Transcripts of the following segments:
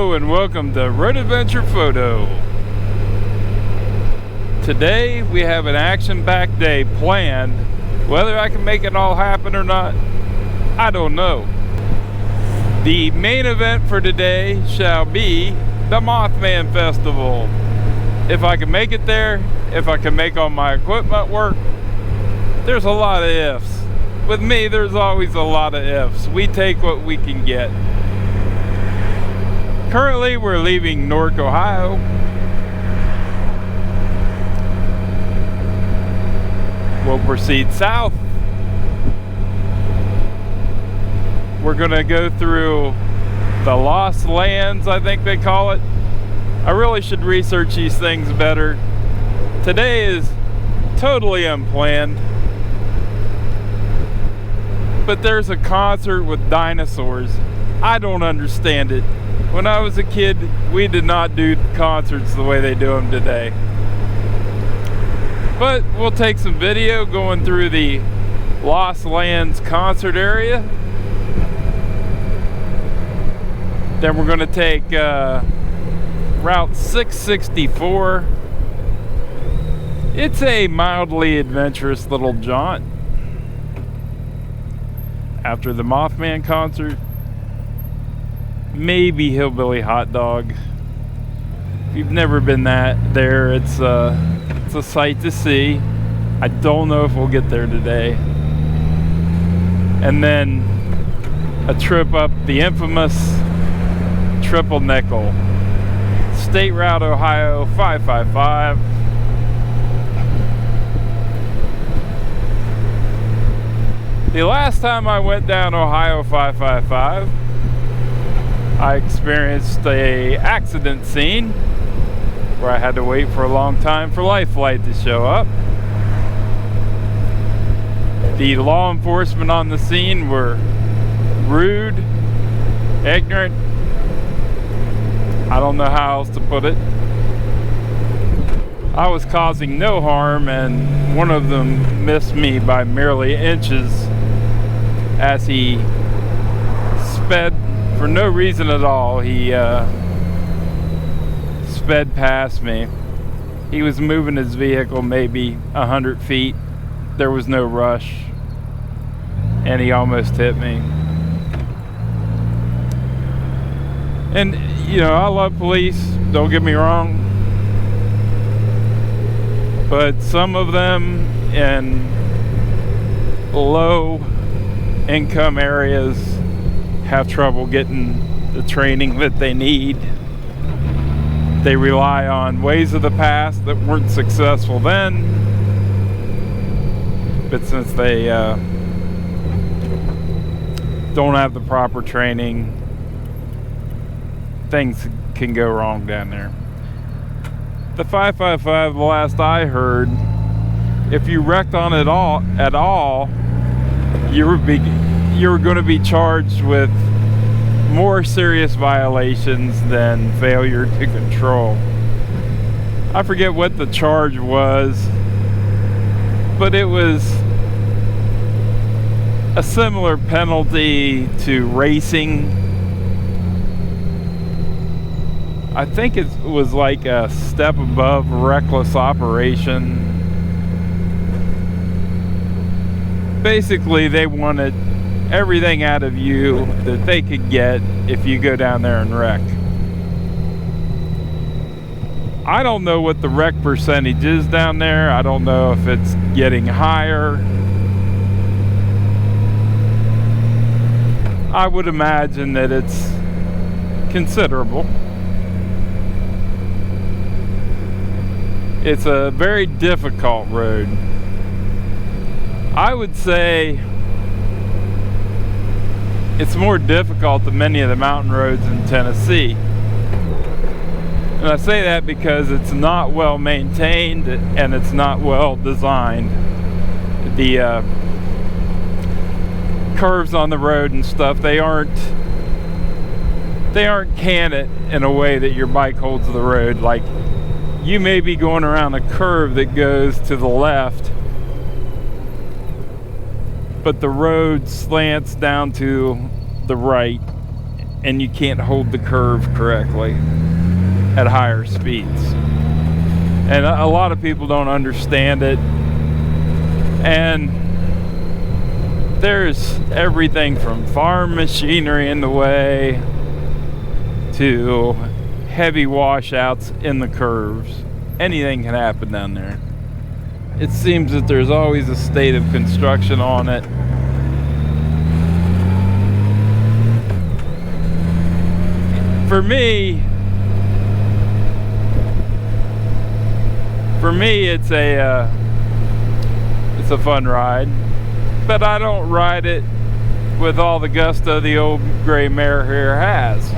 Hello and welcome to Road Adventure Photo. Today we have an action-packed day planned. Whether I can make it all happen or not, I don't know. The main event for today shall be the Mothman Festival. If I can make it there, if I can make all my equipment work, there's a lot of ifs. With me, there's always a lot of ifs. We take what we can get. Currently, we're leaving Newark, Ohio. We'll proceed south. We're gonna go through the Lost Lands, I think they call it. I really should research these things better. Today is totally unplanned. But there's a concert with dinosaurs. I don't understand it. When I was a kid, we did not do concerts the way they do them today. But we'll take some video going through the Lost Lands concert area. Then we're going to take Route 664. It's a mildly adventurous little jaunt. After the Mothman concert, maybe Hillbilly Hot Dog. If you've never been there, it's a sight to see. I don't know if we'll get there today. And then a trip up the infamous Triple Nickel, State Route Ohio 555. The last time I went down Ohio 555, I experienced a accident scene where I had to wait for a long time for Life Flight to show up. The law enforcement on the scene were rude, ignorant. I don't know how else to put it. I was causing no harm, and one of them missed me by merely inches as he sped for no reason at all. He sped past me. He was moving his vehicle maybe 100 feet. There was no rush, and he almost hit me. And you know, I love police, don't get me wrong, but some of them in low income areas have trouble getting the training that they need. They rely on ways of the past that weren't successful then, but since they don't have the proper training, things can go wrong down there. The 555, the last I heard, if you wrecked on it at all, you were going to be charged with more serious violations than failure to control. I forget what the charge was, but it was a similar penalty to racing. I think it was like a step above reckless operation. Basically, they wanted everything out of you that they could get if you go down there and wreck. I don't know what the wreck percentage is down there. I don't know if it's getting higher. I would imagine that it's considerable. It's a very difficult road. I would say it's more difficult than many of the mountain roads in Tennessee. And I say that because it's not well maintained and it's not well designed. The curves on the road and stuff, they aren't canted in a way that your bike holds the road. Like, you may be going around a curve that goes to the left, but the road slants down to the right and you can't hold the curve correctly at higher speeds. And a lot of people don't understand it. And there's everything from farm machinery in the way to heavy washouts in the curves. Anything can happen down there. It seems that there's always a state of construction on it. For me, it's a fun ride, but I don't ride it with all the gusto the old gray mare here has.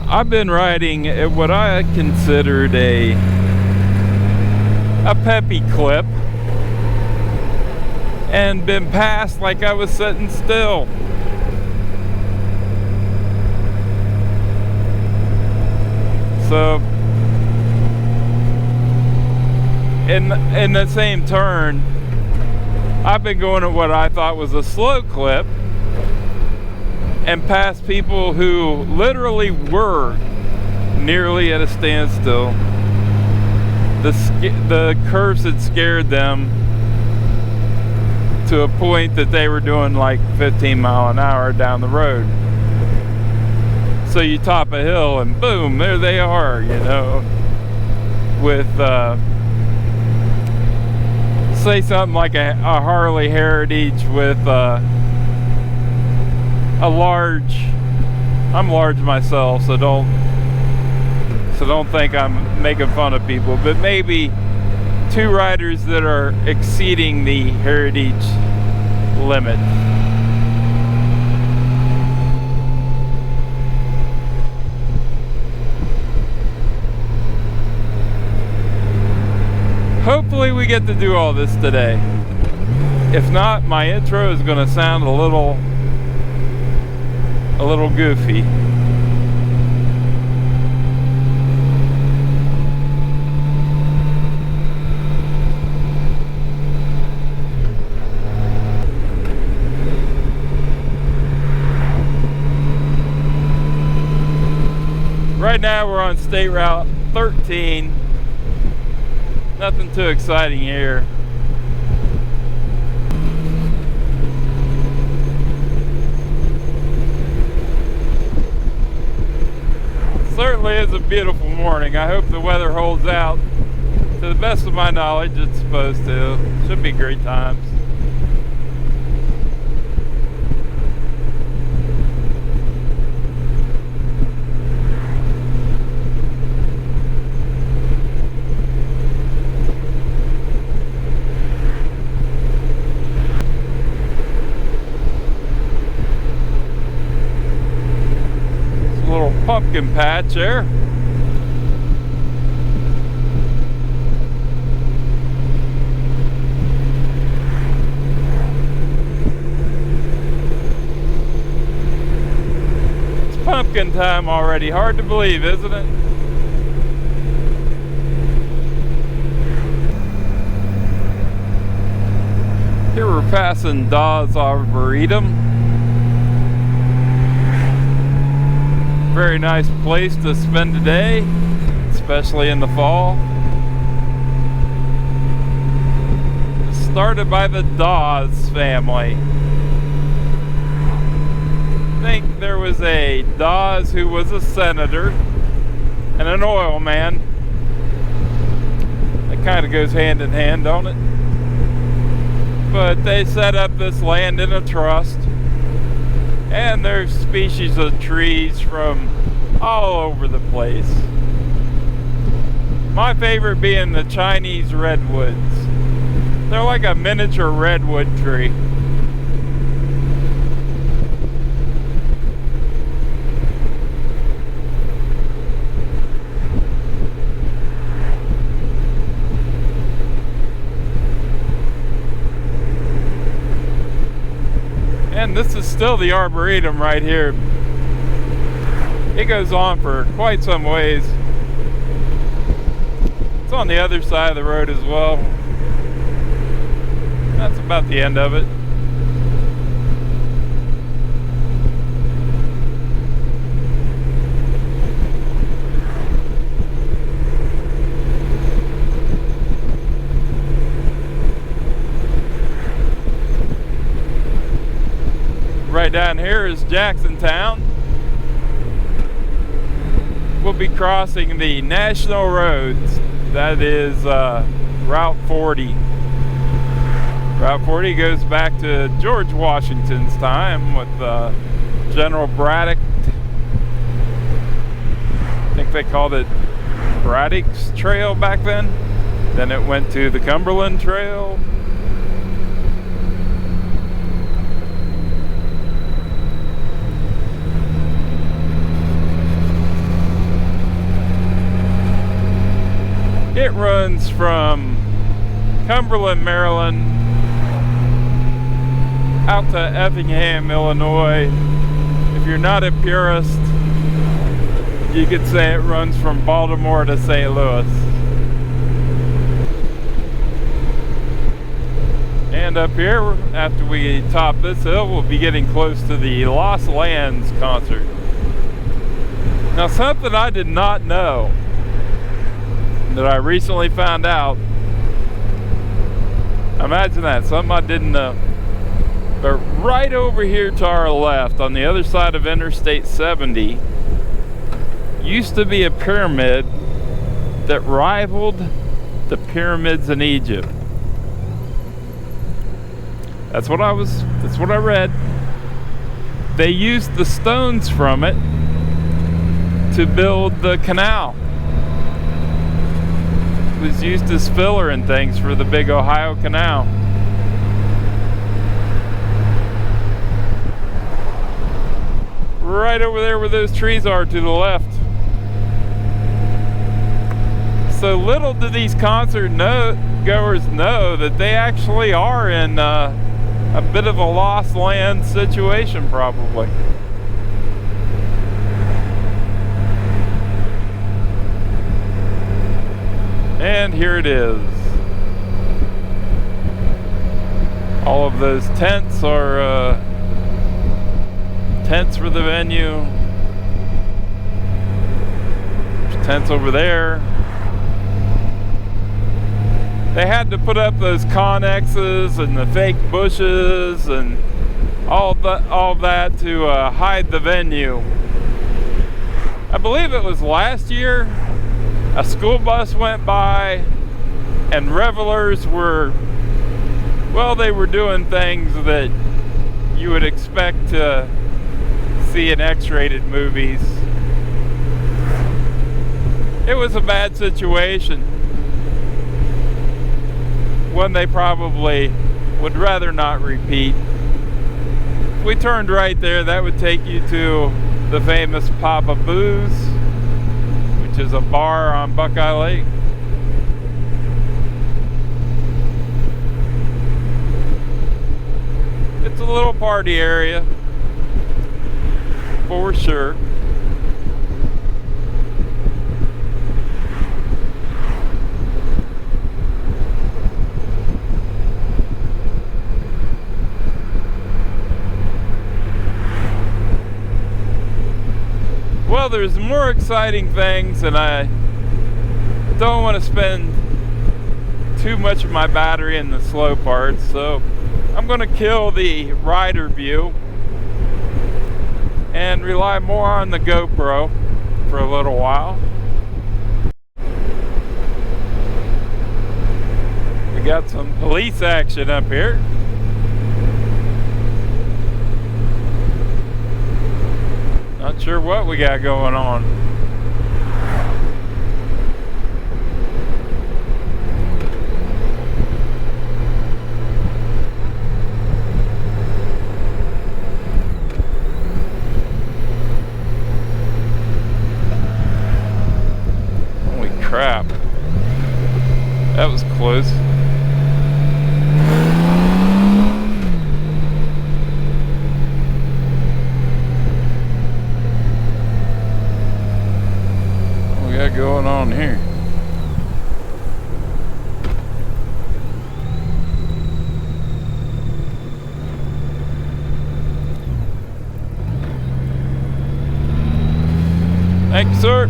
I've been riding at what I considered a peppy clip and been passed like I was sitting still. So in the same turn, I've been going at what I thought was a slow clip and past people who literally were nearly at a standstill. The curves had scared them to a point that they were doing like 15 mile an hour down the road. So you top a hill and boom, there they are, you know, with say something like a Harley Heritage with a large, I'm large myself, so don't think I'm making fun of people, but maybe two riders that are exceeding the Heritage limit. Hopefully we get to do all this today. If not, my intro is going to sound a little goofy. Right now we're on State Route 13. Nothing too exciting here. Certainly is a beautiful morning. I hope the weather holds out. To the best of my knowledge, it's supposed to. Should be great times. Pumpkin patch there. It's pumpkin time already. Hard to believe, isn't it? Here we're passing Dawes Arboretum. Very nice place to spend a day, especially in the fall. Started by the Dawes family. I think there was a Dawes who was a senator and an oil man. That kind of goes hand in hand, don't it? But they set up this land in a trust. And there's species of trees from all over the place. My favorite being the Chinese redwoods. They're like a miniature redwood tree. And this is still the Arboretum right here. It goes on for quite some ways. It's on the other side of the road as well. That's about the end of it. Right down here is Jacksontown. We'll be crossing the national roads. That is Route 40. Route 40 goes back to George Washington's time with General Braddock. I think they called it Braddock's Trail back then. Then it went to the Cumberland Trail. It runs from Cumberland, Maryland, out to Effingham, Illinois. If you're not a purist, you could say it runs from Baltimore to St. Louis. And up here, after we top this hill, we'll be getting close to the Lost Lands concert. Now, something I did not know that I recently found out. Imagine that, something I didn't know. But right over here to our left, on the other side of Interstate 70, used to be a pyramid that rivaled the pyramids in Egypt. That's what I read. They used the stones from it to build the canal. Was used as filler and things for the big Ohio Canal. Right over there where those trees are to the left. So little do these concert goers know that they actually are in a bit of a lost land situation, probably. And here it is. All of those tents are tents for the venue. There's tents over there. They had to put up those connexes and the fake bushes and all that to hide the venue. I believe it was last year. A school bus went by and revelers were, well, they were doing things that you would expect to see in X-rated movies. It was a bad situation. One they probably would rather not repeat. If we turned right there, that would take you to the famous Papa Boo's, which is a bar on Buckeye Lake. It's a little party area, for sure. Well, there's more exciting things, and I don't want to spend too much of my battery in the slow parts, so I'm going to kill the rider view and rely more on the GoPro for a little while. We got some police action up here. Not sure what we got going on. Holy crap. That was close. Going on here? Thank you, sir.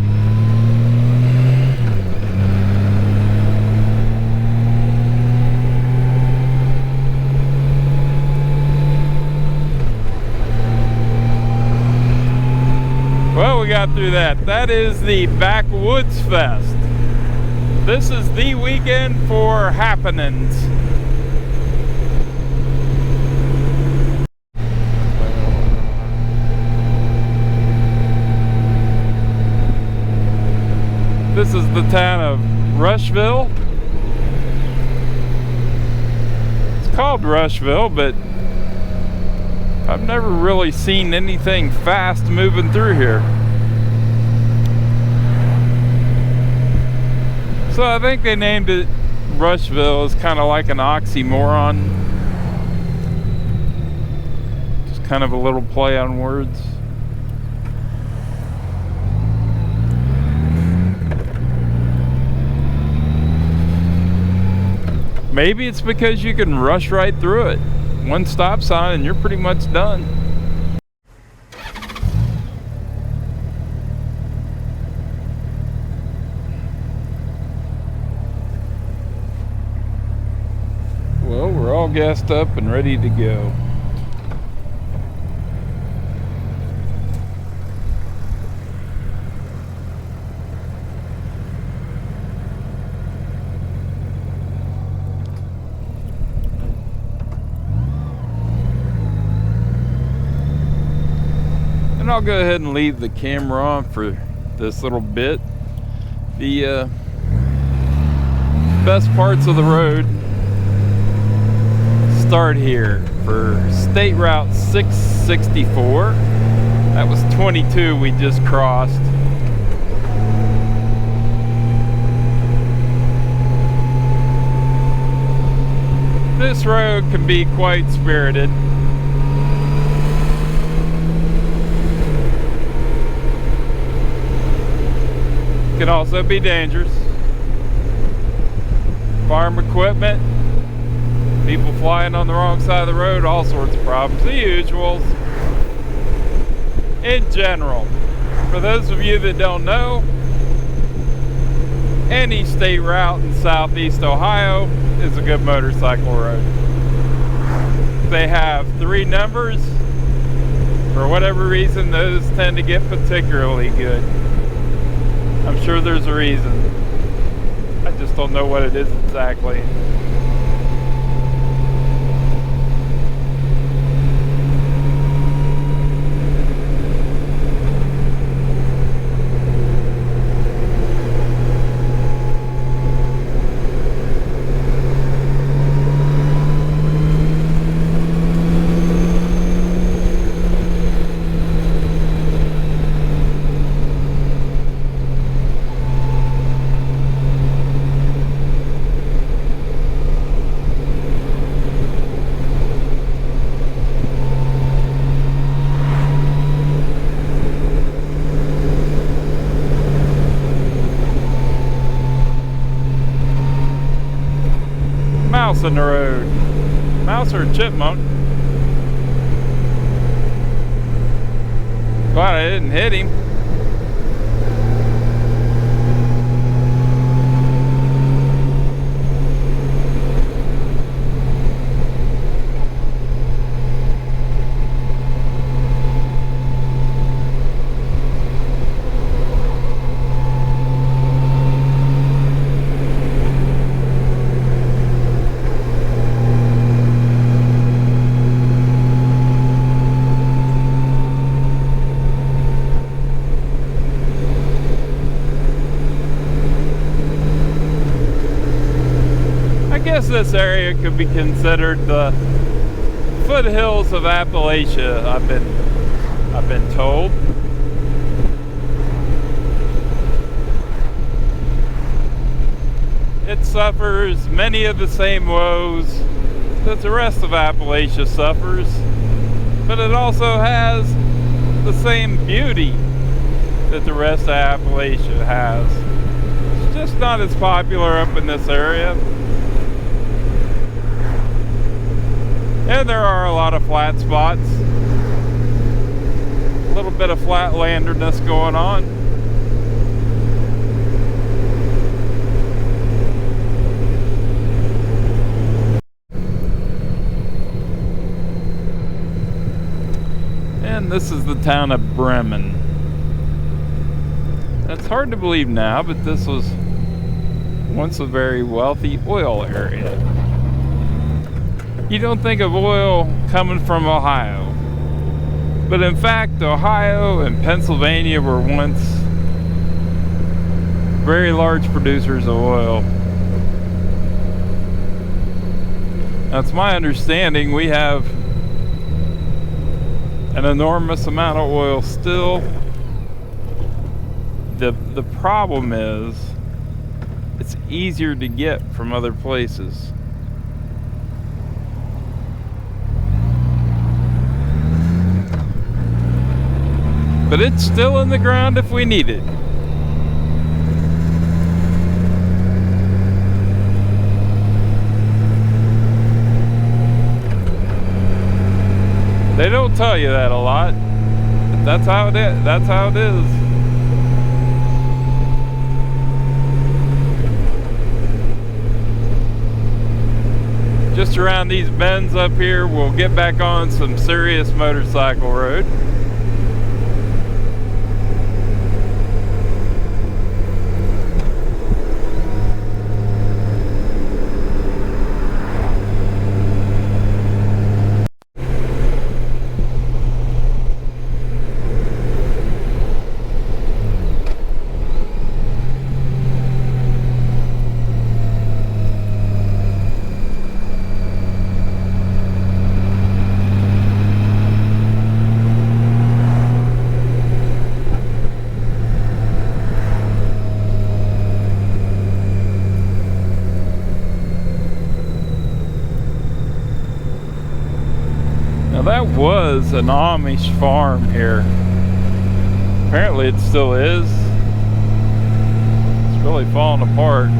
Well, we got through that. That is the Backwoods Fest. This is the weekend for happenings. This is the town of Rushville. It's called Rushville, but I've never really seen anything fast moving through here. So I think they named it Rushville as kind of like an oxymoron. Just kind of a little play on words. Maybe it's because you can rush right through it. One stop sign and you're pretty much done. Well, we're all gassed up and ready to go. And I'll go ahead and leave the camera on for this little bit. The best parts of the road start here for State Route 664. That was 22 we just crossed. This road can be quite spirited. Can also be dangerous. Farm equipment, people flying on the wrong side of the road, all sorts of problems. The usuals. In general, for those of you that don't know, any state route in southeast Ohio is a good motorcycle road. They have 3 numbers. For whatever reason, those tend to get particularly good. I'm sure there's a reason. I just don't know what it is exactly. Mouse in the road. Mouse or a chipmunk. Glad I didn't hit him. I guess this area could be considered the foothills of Appalachia, I've been told. It suffers many of the same woes that the rest of Appalachia suffers, but it also has the same beauty that the rest of Appalachia has. It's just not as popular up in this area. And there are a lot of flat spots. A little bit of flatlanderness going on. And this is the town of Bremen. It's hard to believe now, but this was once a very wealthy oil area. You don't think of oil coming from Ohio, but in fact, Ohio and Pennsylvania were once very large producers of oil. That's my understanding. We have an enormous amount of oil still. The problem is it's easier to get from other places. But it's still in the ground if we need it. They don't tell you that a lot, but that's how it is. That's how it is. Just around these bends up here, we'll get back on some serious motorcycle road. That was an Amish farm here. Apparently it still is. It's really falling apart.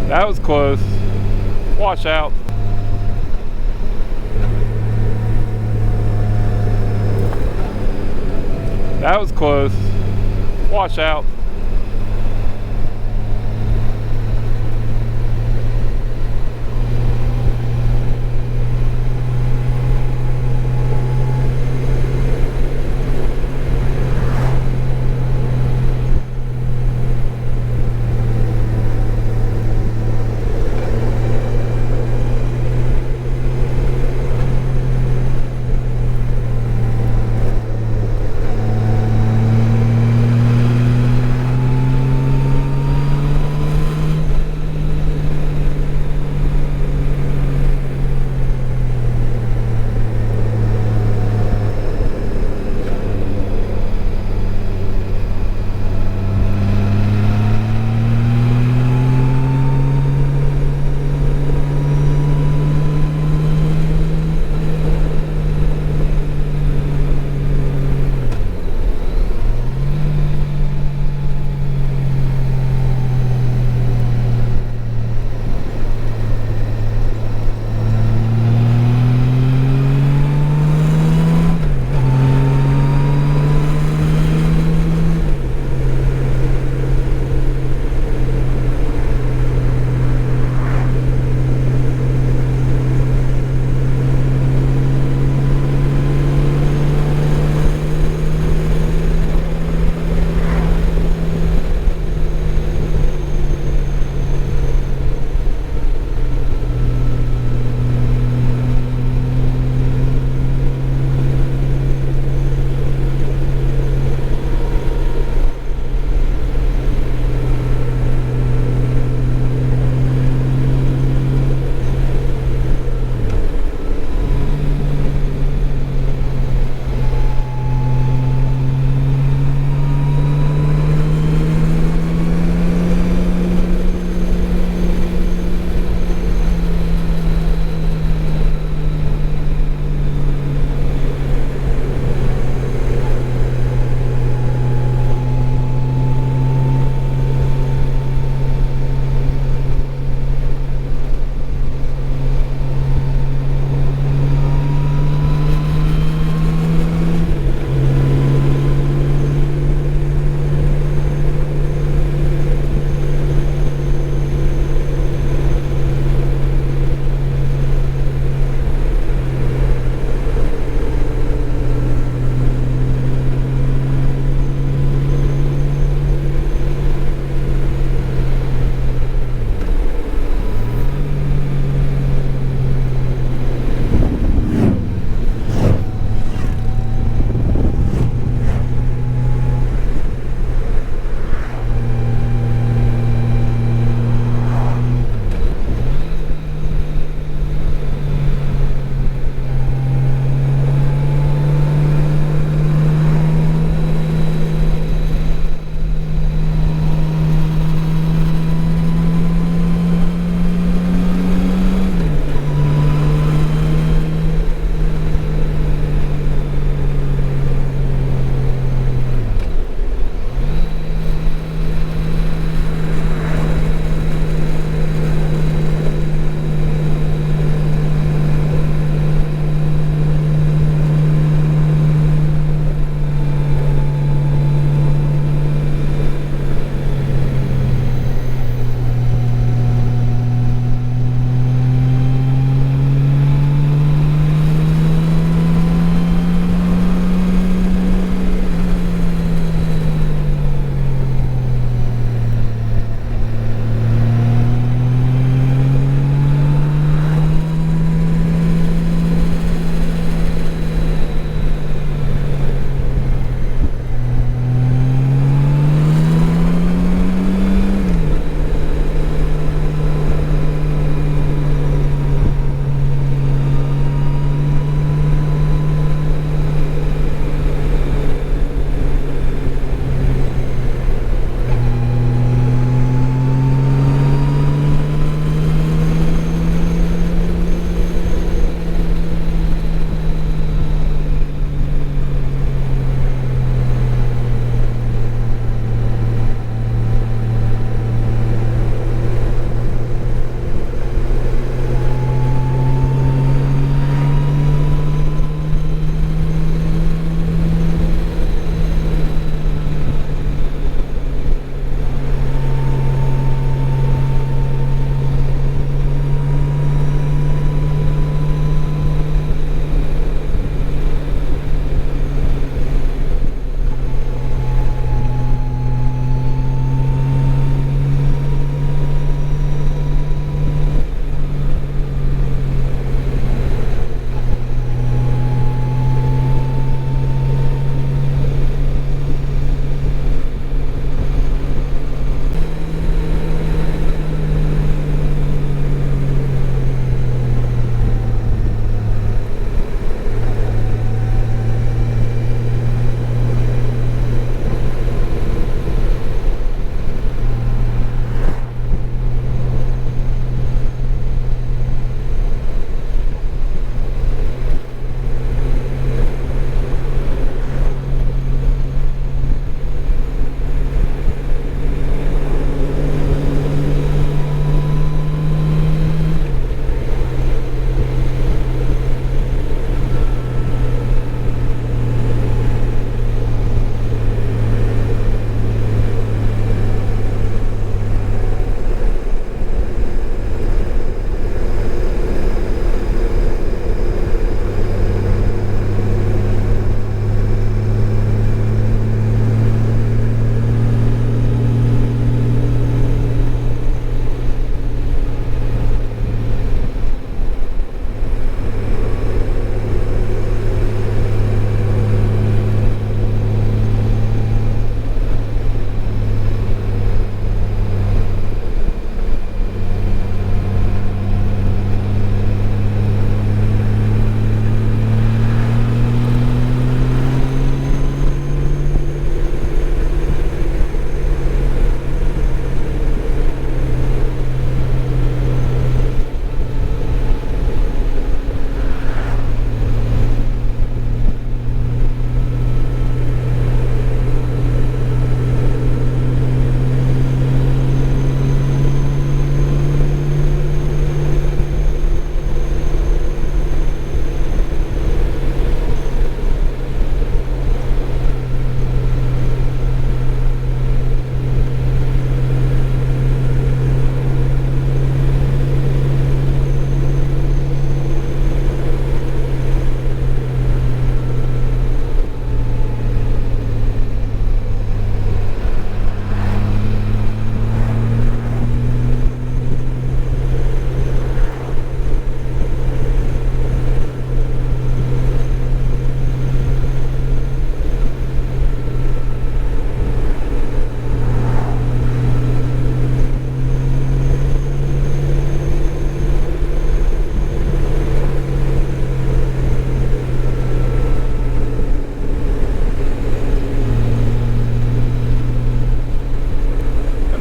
That was close. Washout. That was close. Washout.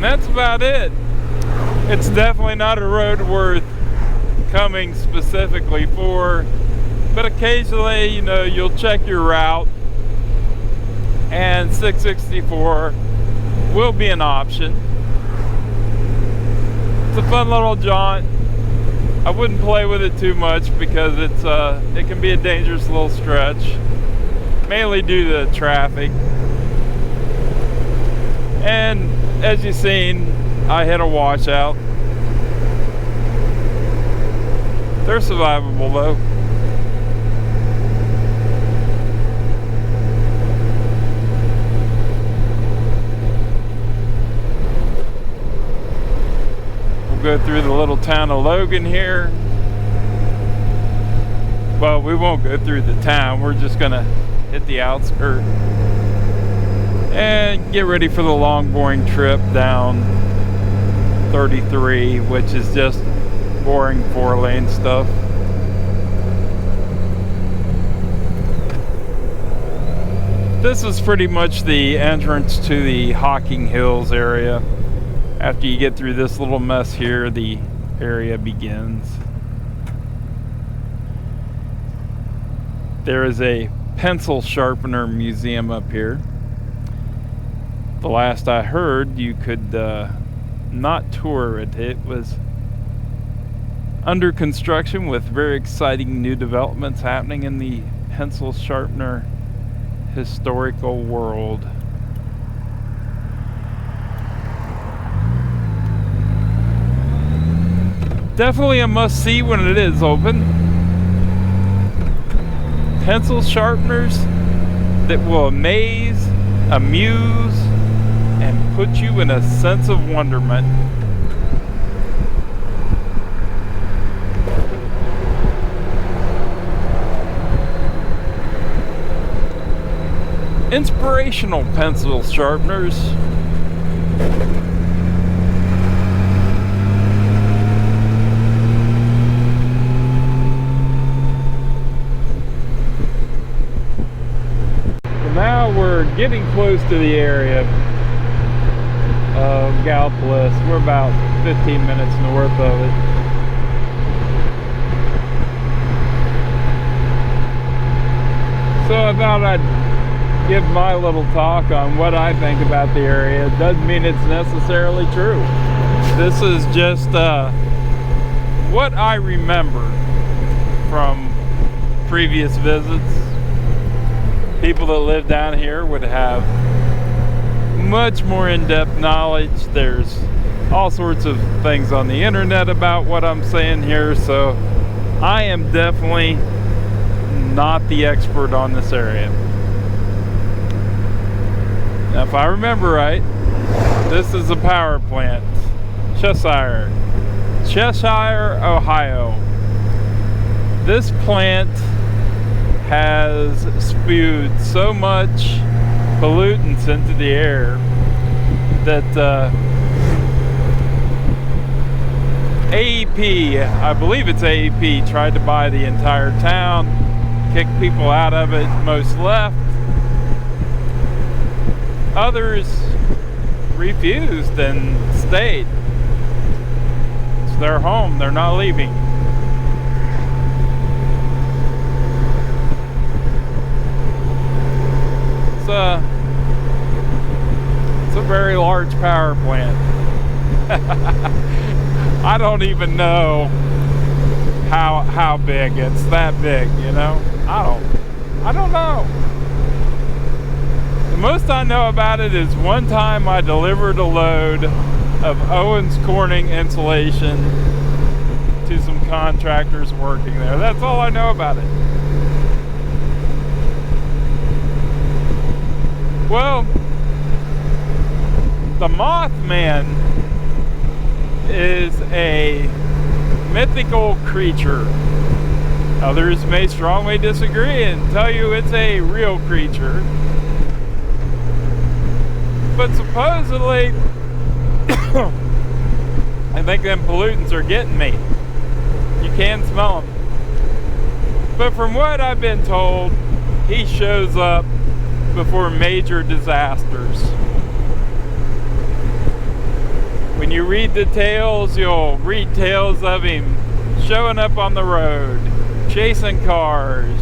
And that's about it. It's definitely not a road worth coming specifically for, but occasionally, you know, you'll check your route, and 664 will be an option. It's a fun little jaunt. I wouldn't play with it too much because it can be a dangerous little stretch, mainly due to traffic. And as you've seen, I hit a washout. They're survivable though. We'll go through the little town of Logan here. Well, we won't go through the town. We're just gonna hit the outskirts and get ready for the long boring trip down 33, which is just boring 4-lane stuff. This is pretty much the entrance to the Hocking Hills area. After you get through this little mess here, the area begins. There is a pencil sharpener museum up here. The last I heard, you could not tour it. It was under construction with very exciting new developments happening in the pencil sharpener historical world. Definitely a must-see when it is open. Pencil sharpeners that will amaze, amuse, and put you in a sense of wonderment. Inspirational pencil sharpeners. Now we're getting close to the area of Gallipolis. We're about 15 minutes north of it. So I thought I'd give my little talk on what I think about the area. It doesn't mean it's necessarily true. This is just what I remember from previous visits. People that live down here would have much more in-depth knowledge. There's all sorts of things on the internet about what I'm saying here, so I am definitely not the expert on this area. Now, if I remember right, this is a power plant. Cheshire, Ohio. This plant has spewed so much pollutants into the air that AEP, I believe it's AEP, tried to buy the entire town, kicked people out of it, most left. Others refused and stayed. It's their home, they're not leaving. It's a very large power plant. I don't even know how big. It's that big, you know. I don't know. The most I know about it is one time I delivered a load of Owens Corning insulation to some contractors working there. That's all I know about it. Well, the Mothman is a mythical creature. Others may strongly disagree and tell you it's a real creature. But supposedly, I think them pollutants are getting me. You can smell them. But from what I've been told, he shows up before major disasters. you read the tales, you'll read tales of him showing up on the road, chasing cars,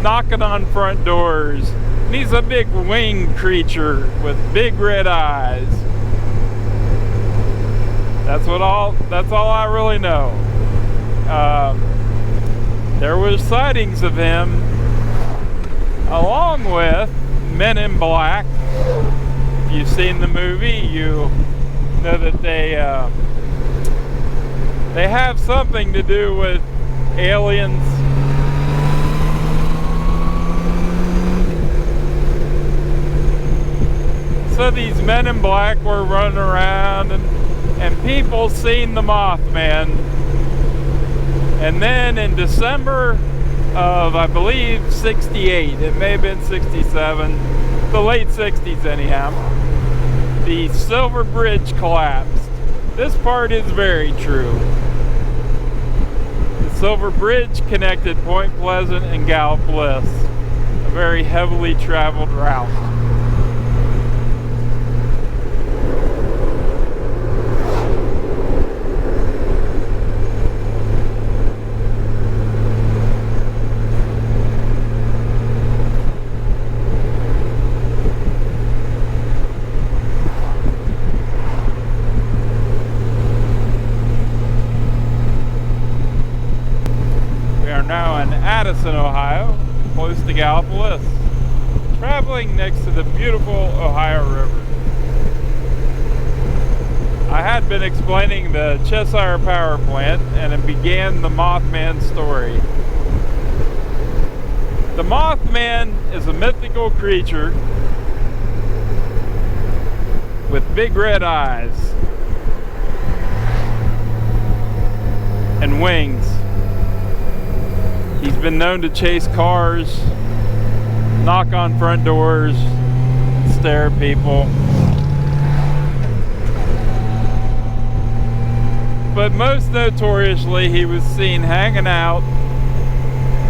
knocking on front doors. And he's a big winged creature with big red eyes. That's all I really know. There were sightings of him along with Men in Black. If you've seen the movie, you know that they have something to do with aliens. So these Men in Black were running around, and people seen the Mothman. And then in December of, I believe, 68, it may have been 67, the late 60s anyhow, the Silver Bridge collapsed. This part is very true. The Silver Bridge connected Point Pleasant and Gallipolis, a very heavily traveled route. Addison, Ohio, close to Gallipolis, traveling next to the beautiful Ohio River. I had been explaining the Cheshire Power Plant, and it began the Mothman story. The Mothman is a mythical creature with big red eyes and wings. He's been known to chase cars, knock on front doors, stare at people. But most notoriously, he was seen hanging out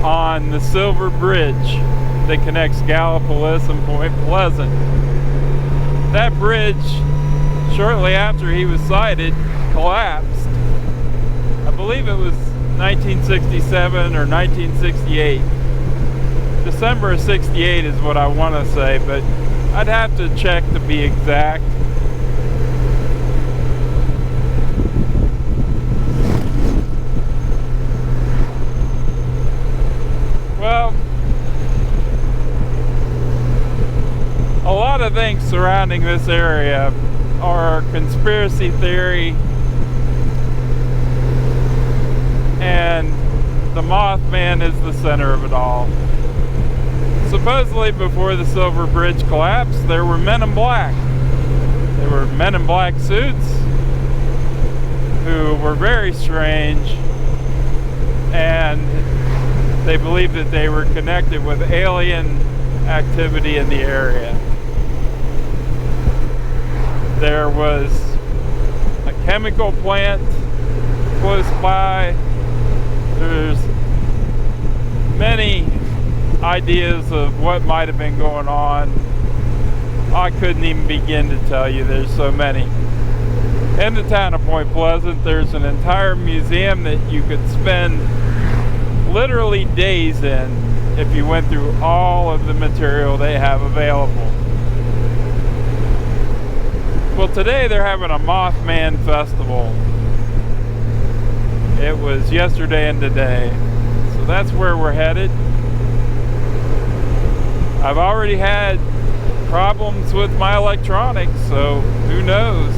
on the Silver Bridge that connects Gallipolis and Point Pleasant. That bridge, shortly after he was sighted, collapsed. I believe it was 1967 or 1968. December of 68 is what I want to say, but I'd have to check to be exact. Well, a lot of things surrounding this area are conspiracy theory, and the Mothman is the center of it all. Supposedly before the Silver Bridge collapsed, there were Men in Black. There were Men in Black suits who were very strange, and they believed that they were connected with alien activity in the area. There was a chemical plant close by. There's many ideas of what might have been going on. I couldn't even begin to tell you, there's so many. In the town of Point Pleasant, there's an entire museum that you could spend literally days in if you went through all of the material they have available. Well, today they're having a Mothman Festival. It was yesterday and today, so that's where we're headed. I've already had problems with my electronics, so who knows?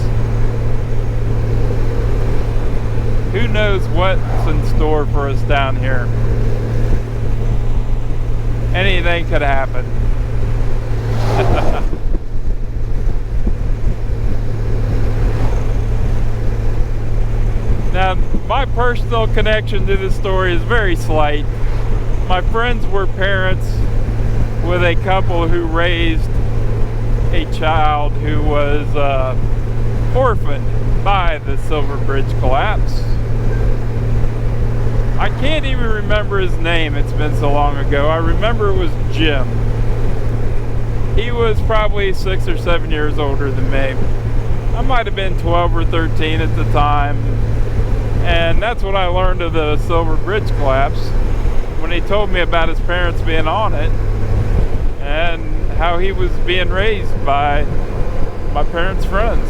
Who knows what's in store for us down here? Anything could happen. Now, my personal connection to this story is very slight. My friends were parents with a couple who raised a child who was orphaned by the Silver Bridge collapse. I can't even remember his name, it's been so long ago. I remember it was Jim. He was probably 6 or 7 years older than me. I might have been 12 or 13 at the time. And that's when I learned of the Silver Bridge collapse, when he told me about his parents being on it and how he was being raised by my parents' friends.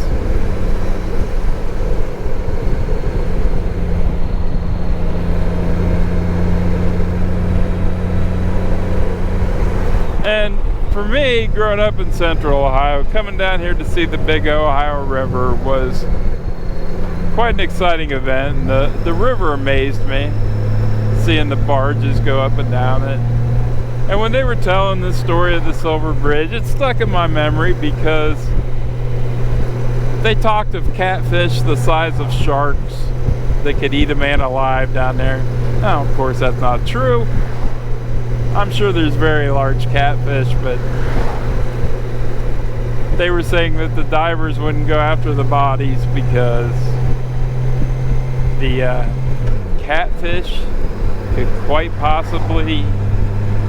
And for me, growing up in Central Ohio, coming down here to see the Big Ohio River was quite an exciting event. The river amazed me, seeing the barges go up and down it. And when they were telling the story of the Silver Bridge, it stuck in my memory because they talked of catfish the size of sharks that could eat a man alive down there. Now, of course, that's not true. I'm sure there's very large catfish, but they were saying that the divers wouldn't go after the bodies because the catfish could quite possibly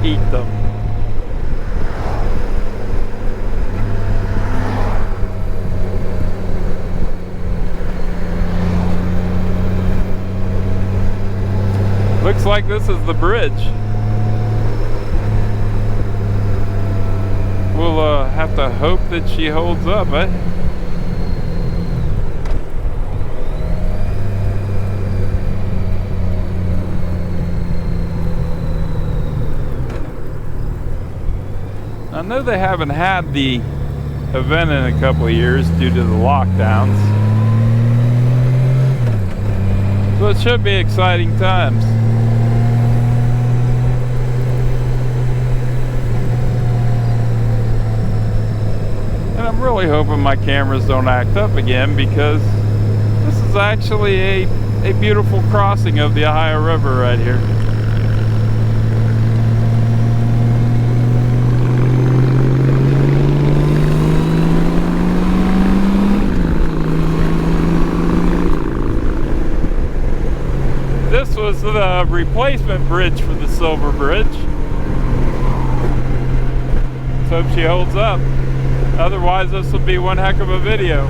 eat them. Looks like this is the bridge. We'll have to hope that she holds up, eh? I know they haven't had the event in a couple of years due to the lockdowns, so it should be exciting times. And I'm really hoping my cameras don't act up again, because this is actually a beautiful crossing of the Ohio River right here. This was the replacement bridge for the Silver Bridge. Let's hope she holds up. Otherwise, this will be one heck of a video.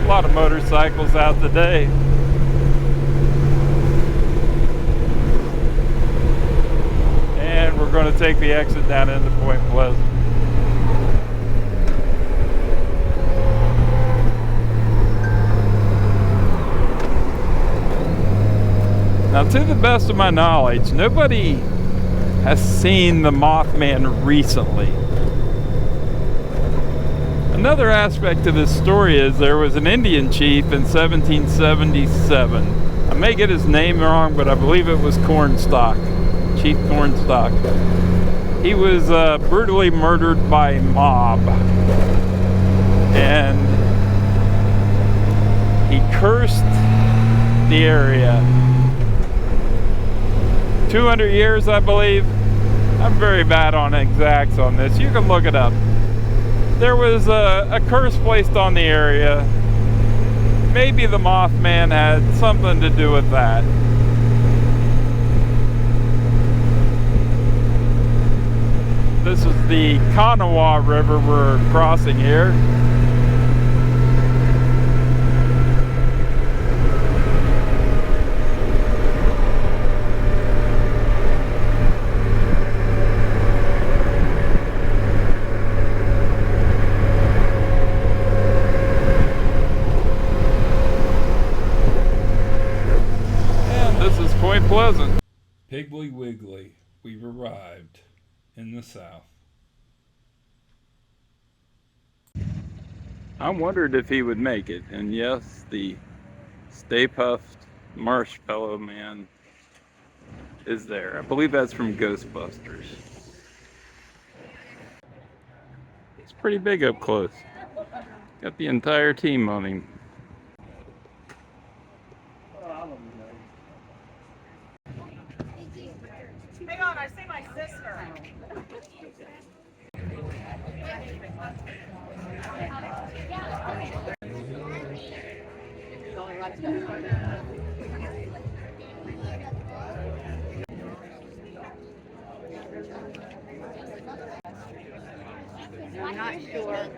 A lot of motorcycles out today. And we're going to take the exit down into Point Pleasant. Now, to the best of my knowledge, nobody has seen the Mothman recently. Another aspect of this story is there was an Indian chief in 1777. I may get his name wrong, but I believe it was Cornstalk, Chief Cornstalk. He was brutally murdered by a mob, and he cursed the area. 200 years, I believe. I'm very bad on exacts on this. You can look it up. There was a curse placed on the area. Maybe the Mothman had something to do with that. This is the Kanawha River we're crossing here. Point Pleasant. Piggly Wiggly, we've arrived in the South. I wondered if he would make it, and yes, the Stay Puft Marshmallow Man is there. I believe that's from Ghostbusters. It's pretty big up close. Got the entire team on him. Hang on, I see my sister. I'm not sure.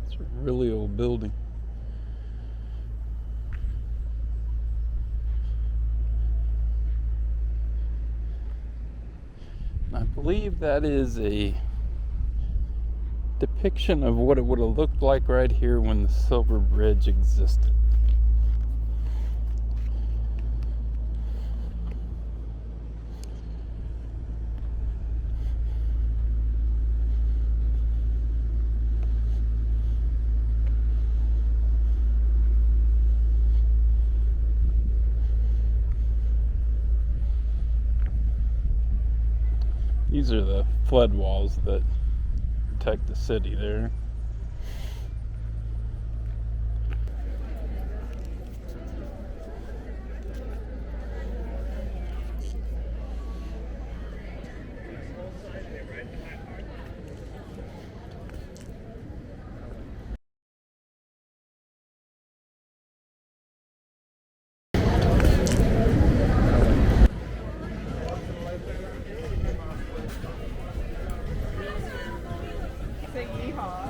It's a really old building. I believe that is a depiction of what it would have looked like right here when the Silver Bridge existed. These are the flood walls that protect the city there. Say yeehaw.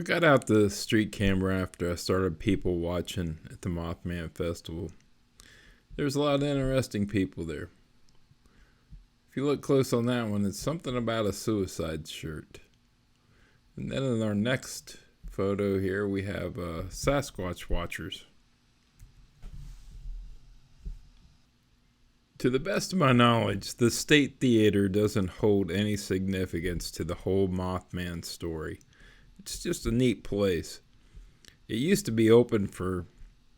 I got out the street camera after I started people watching at the Mothman Festival. There's a lot of interesting people there. If you look close on that one, it's something about a suicide shirt. And then in our next photo here, we have Sasquatch watchers. To the best of my knowledge, the State Theater doesn't hold any significance to the whole Mothman story. It's just a neat place. It used to be open for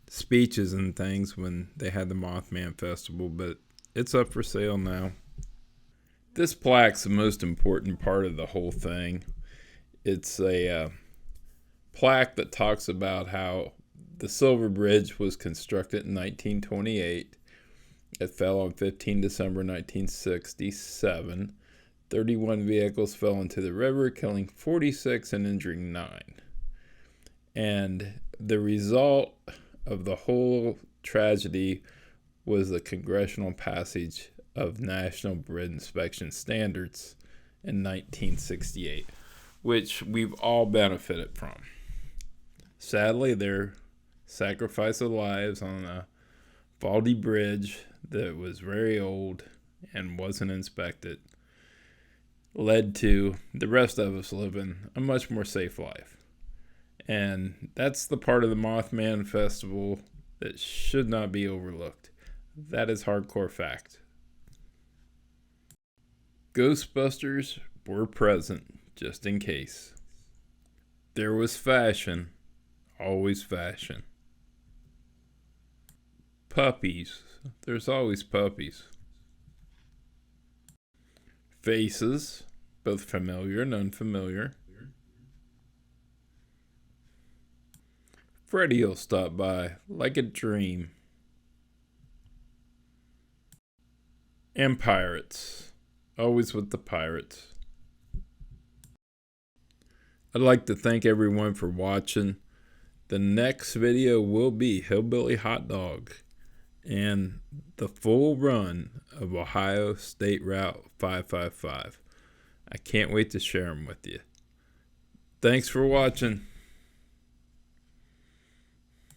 speeches and things when they had the Mothman Festival, but it's up for sale now. This plaque's the most important part of the whole thing. It's a plaque that talks about how the Silver Bridge was constructed in 1928. It fell on 15 December 1967. 31 vehicles fell into the river, killing 46 and injuring 9. And the result of the whole tragedy was the congressional passage of National Bridge Inspection Standards in 1968, which we've all benefited from. Sadly, their sacrifice of lives on a faulty bridge that was very old and wasn't inspected led to the rest of us living a much more safe life. And that's the part of the Mothman Festival that should not be overlooked. That is hardcore fact. Ghostbusters were present, just in case. There was fashion, always fashion. Puppies, there's always puppies. Faces, both familiar and unfamiliar. Freddy'll stop by like a dream. And pirates. Always with the pirates. I'd like to thank everyone for watching. The next video will be Hillbilly Hot Dog and the full run of Ohio State Route 555. I can't wait to share them with you. Thanks for watching.